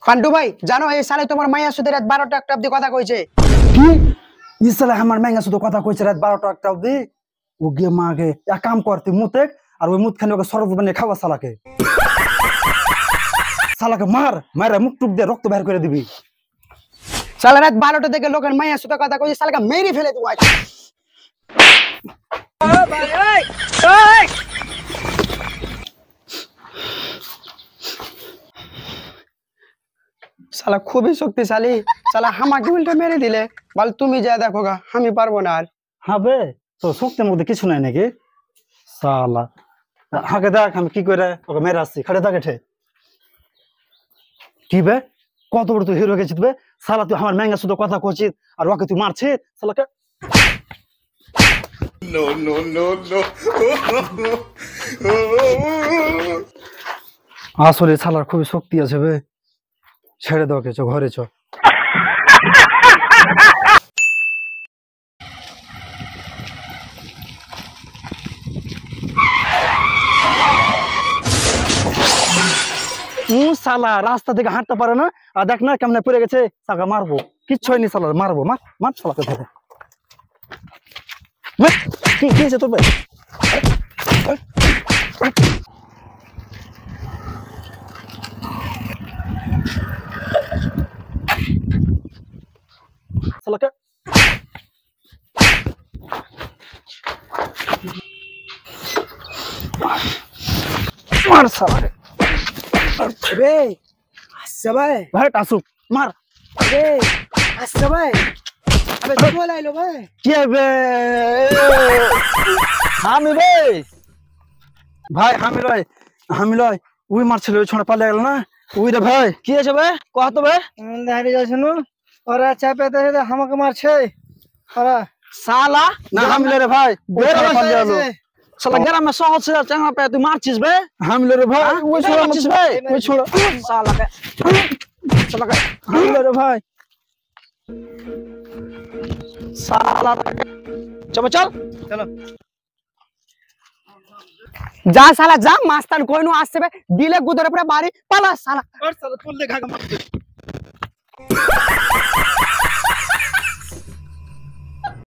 পান্ডু ভাই জানো এই সালে তোমার মাইয়া সুদের রাত 12টা একটা অবধি কথা কইছে। কি ই সালে আমার মাইয়া শুধু কথা কইছে রাত 12টা একটা অবধি? ও গিয়ে মাকে এক কাম করতে মুতে আর ওই মুত খানে ওকে শরবত বানিয়ে খাওয়া শালাকে। শালাকে মার মারা মুখ টুক দিয়ে রক্ত বের করে দিবি। সালে রাত 12টা থেকে লোকের মাইয়া সুদের কথা কইছে, শালাকে মেরে ফেলে দেবো। শালা খুবই শক্তিশালী, শালা আমাকে উল্টা মেরে দিলে। বল তুমি যা দেখো গা, আমি পারবো না আর। হবে তো শক্তির মধ্যে কিছু নাই নাকি শালা? হাকে দেখ আমি কি করে ওকে মেরে আসছি। খাটে দেখ এঠে কি বে, কত বড় তুই হিরো গেছিস বে শালা? তুই আমার ম্যাঙ্গা শুধু কথা কছিস আর ওকে তুই মারছিস শালাকে। No, no, no, no. আসলে শালার খুবই শক্তি আছে বে। ছেড়ে দাও কে, ঘরে চ। শালা রাস্তা থেকে হাঁটতে পারে না আর দেখ না কেমনে পড়ে গেছে। শালা মারবো, কিচ্ছু হয়নি শালা, মারবো। মার মার শালাকে ধরে। কি হয়েছে তোর ভাই? শালাকে মার শালাকে। রে আচ্ছা ভাই, ভাই আসুক মার। রে আচ্ছা ভাই, আবে চলে আইলো ভাই। কি বে আমি বে ভাই, আমি লয়, আমি লয়। ওই মারছিল, ওই ছোঁড়া পালিয়ে গেল না ওই রে। ভাই কি আছে বে, কত বে? দাঁড়িয়ে যাচ্ছে না, ওরা চাপে আমাকে মারছে ওরা। শালা না হামিলে রে ভাই, পালিয়ে গেল শালা। গ্রামে সহজ ছিল চাঙ্গা পে, তুই মারছিস বে? হামিলে রে ভাই, ওই ছোড়া মারছিস বে? ওই ছোড়া শালাকে, শালাকে হামিলে রে ভাই শালা। চল চল চলো যা শালা যা, মাস্তান কইনো আসছে বে, দিলে গুদরে পুরো বাড়ি পালা শালা। চল দেখা